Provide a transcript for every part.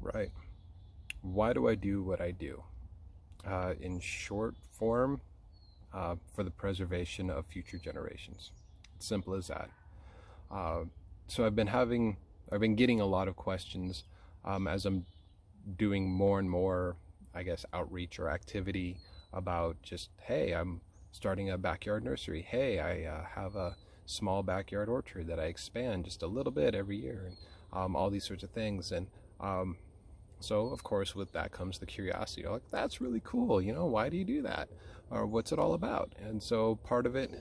Right. Why do I do what I do? In short form, for the preservation of future generations. It's simple as that. Uh, so I've been getting a lot of questions as I'm doing more and more, I guess, outreach or activity about just, hey, I'm starting a backyard nursery. Hey, I have a small backyard orchard that I expand just a little bit every year, and all these sorts of things. And um, so, of course, with that comes the curiosity. Like, that's really cool. Why do you do that? Or what's it all about? And so, part of it,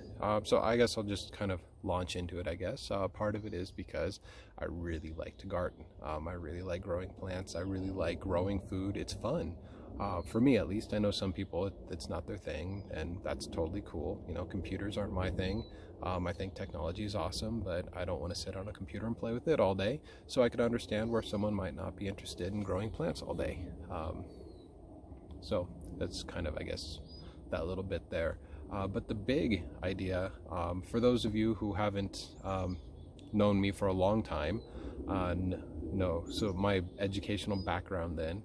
so I guess I'll just kind of launch into it, I guess. Part of it is because I really like to garden. I really like growing plants. I really like growing food. It's fun. For me, at least. I know some people, it's not their thing, and that's totally cool. Computers aren't my thing. I think technology is awesome, but I don't want to sit on a computer and play with it all day. So I could understand where someone might not be interested in growing plants all day. So that's kind of, I guess, that little bit there. But the big idea, for those of you who haven't known me for a long time, no. So my educational background then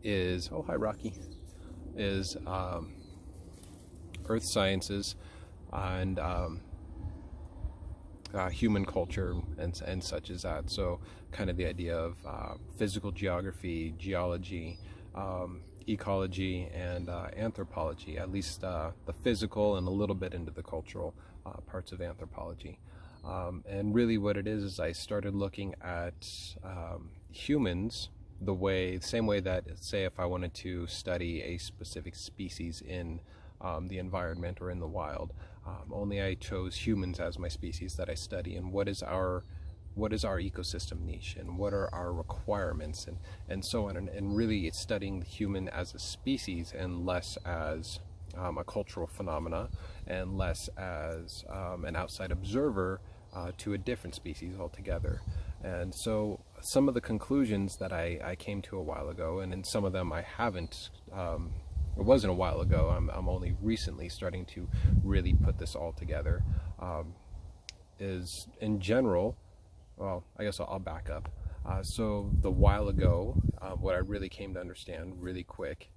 is, oh, hi, Rocky, is earth sciences and human culture and such as that. So kind of the idea of physical geography, geology, ecology, and anthropology, at least the physical and a little bit into the cultural parts of anthropology. And really what it is I started looking at humans the same way that, say, if I wanted to study a specific species in the environment or in the wild, only I chose humans as my species that I study, and what is our ecosystem niche, and what are our requirements, and so on, and really it's studying the human as a species and less as a cultural phenomena, and less as an outside observer to a different species altogether. And so some of the conclusions that I came to a while ago, and in some of them I haven't, it wasn't a while ago, I'm only recently starting to really put this all together, is in general, well, I guess I'll back up. So the while ago, what I really came to understand really quick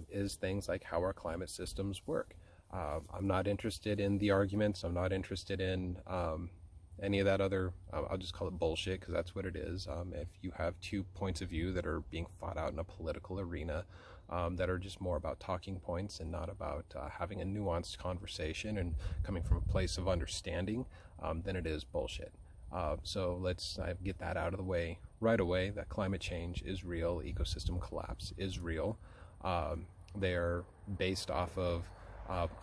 is things like how our climate systems work. I'm not interested in the arguments. I'm not interested in any of that other, I'll just call it bullshit, because that's what it is. If you have two points of view that are being fought out in a political arena, that are just more about talking points and not about having a nuanced conversation and coming from a place of understanding, then it is bullshit. So let's get that out of the way right away, that climate change is real, ecosystem collapse is real. They are based off of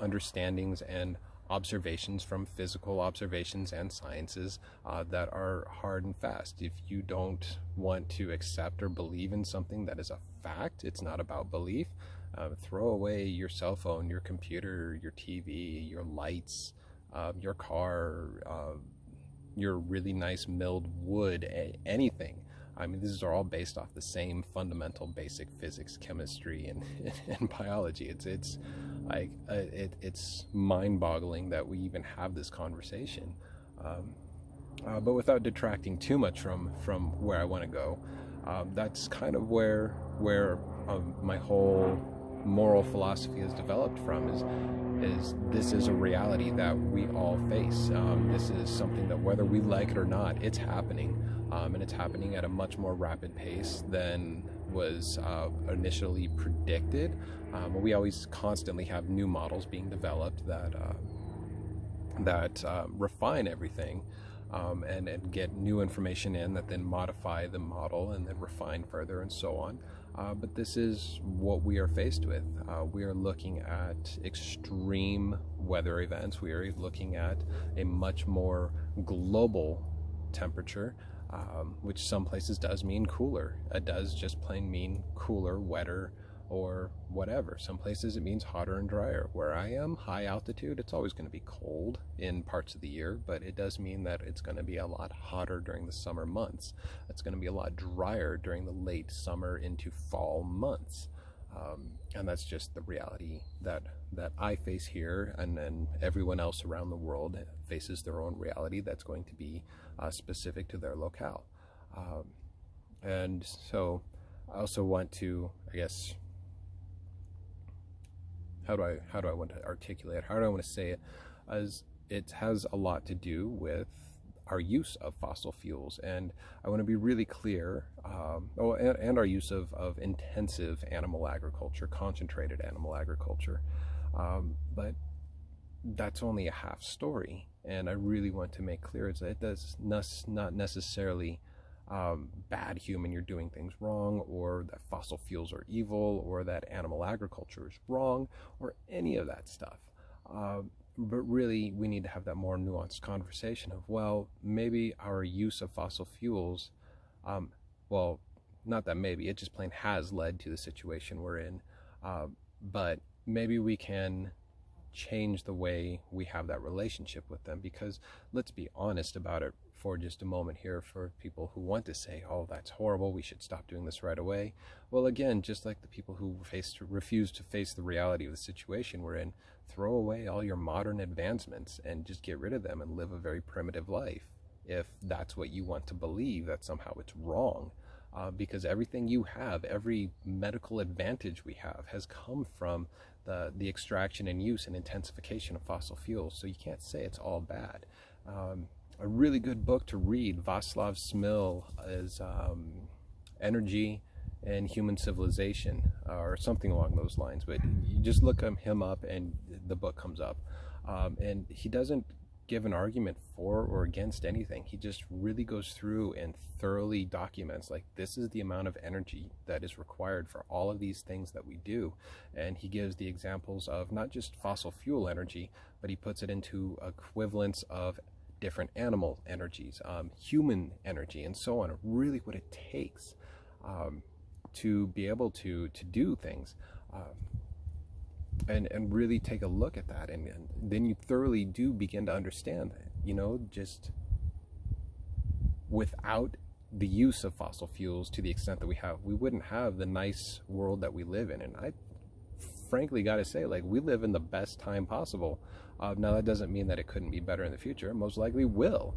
understandings and observations from physical observations and sciences that are hard and fast. If you don't want to accept or believe in something that is a fact, it's not about belief, throw away your cell phone, your computer, your TV, your lights, your car, your really nice milled wood, anything. I mean, these are all based off the same fundamental basic physics, chemistry, and biology. It's like it's mind-boggling that we even have this conversation. But without detracting too much from where I want to go, that's kind of where my whole moral philosophy is developed from. Is this is a reality that we all face. This is something that, whether we like it or not, it's happening. And it's happening at a much more rapid pace than was initially predicted. We always constantly have new models being developed that refine everything, and get new information in that then modify the model and then refine further and so on. But this is what we are faced with. We are looking at extreme weather events. We are looking at a much more global temperature, which some places does mean cooler. It does just plain mean cooler, wetter, or whatever. Some places it means hotter and drier. Where I am, high altitude, it's always going to be cold in parts of the year, but it does mean that it's going to be a lot hotter during the summer months. It's going to be a lot drier during the late summer into fall months. And that's just the reality that I face here, and then everyone else around the world faces their own reality that's going to be specific to their locale. And so I also want to, I guess, how do I want to articulate it? How do I want to say it? As it has a lot to do with our use of fossil fuels, and I want to be really clear. And our use of intensive animal agriculture, concentrated animal agriculture, but that's only a half story. And I really want to make clear is that it does not necessarily bad human, you're doing things wrong, or that fossil fuels are evil, or that animal agriculture is wrong, or any of that stuff. But really, we need to have that more nuanced conversation of, well, maybe our use of fossil fuels, well, not that maybe, it just plain has led to the situation we're in. But maybe we can change the way we have that relationship with them, because let's be honest about it for just a moment here, for people who want to say, oh, that's horrible, we should stop doing this right away. Well, again, just like the people who refuse to face the reality of the situation we're in, throw away all your modern advancements and just get rid of them and live a very primitive life, if that's what you want to believe, that somehow it's wrong. Because everything you have, every medical advantage we have, has come from the extraction and use and intensification of fossil fuels. So you can't say it's all bad. A really good book to read, Václav Smil, is Energy and Human Civilization, or something along those lines. But you just look him up and the book comes up. And he doesn't give an argument for or against anything. He just really goes through and thoroughly documents, like, this is the amount of energy that is required for all of these things that we do. And he gives the examples of not just fossil fuel energy, but he puts it into equivalents of different animal energies, human energy, and so on. Really what it takes to be able to do things. And really take a look at that, and then you thoroughly do begin to understand that, you know, just without the use of fossil fuels to the extent that we have, we wouldn't have the nice world that we live in. And I frankly got to say, like, we live in the best time possible. Now that doesn't mean that it couldn't be better in the future. It most likely will,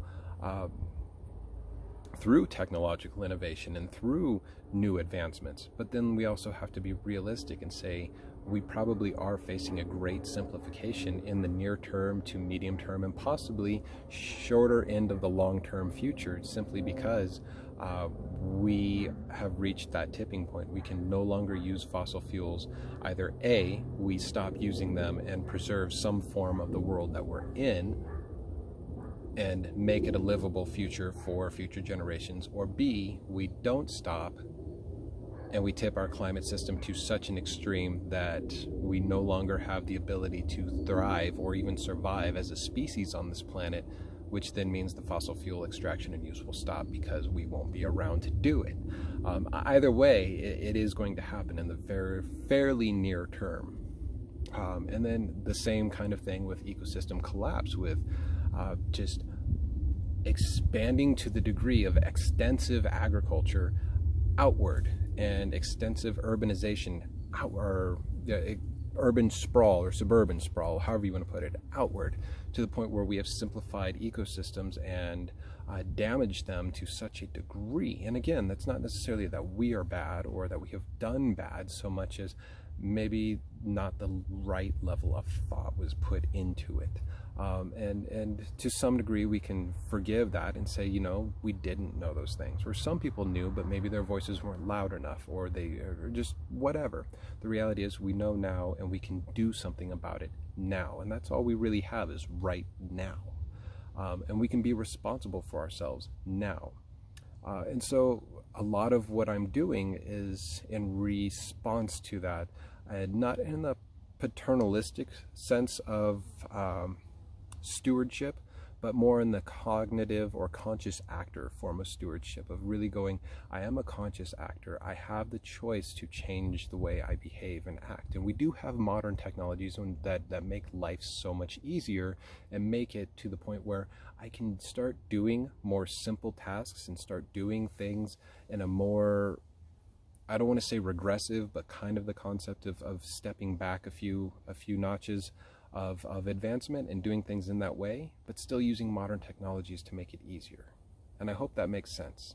through technological innovation and through new advancements. But then we also have to be realistic and say, we probably are facing a great simplification in the near term to medium term, and possibly shorter end of the long-term future, simply because we have reached that tipping point. We can no longer use fossil fuels. Either A, we stop using them and preserve some form of the world that we're in and make it a livable future for future generations, or B, we don't stop and we tip our climate system to such an extreme that we no longer have the ability to thrive or even survive as a species on this planet, which then means the fossil fuel extraction and use will stop because we won't be around to do it. Either way, it is going to happen in the fairly near term. And then the same kind of thing with ecosystem collapse, with just expanding to the degree of extensive agriculture outward and extensive urbanization, urban sprawl or suburban sprawl, however you want to put it, outward, to the point where we have simplified ecosystems and damaged them to such a degree. And again, that's not necessarily that we are bad or that we have done bad, so much as maybe not the right level of thought was put into it. And to some degree we can forgive that and say, you know, we didn't know those things, or some people knew but maybe their voices weren't loud enough, or they or just whatever. The reality is we know now, and we can do something about it now, and that's all we really have, is right now. And we can be responsible for ourselves now. And so a lot of what I'm doing is in response to that, not in the paternalistic sense of stewardship, but more in the cognitive or conscious actor form of stewardship, of really going, I am a conscious actor. I have the choice to change the way I behave and act. And we do have modern technologies that make life so much easier and make it to the point where I can start doing more simple tasks and start doing things in a more, I don't want to say regressive, but kind of the concept of stepping back a few notches of advancement and doing things in that way, but still using modern technologies to make it easier. And I hope that makes sense.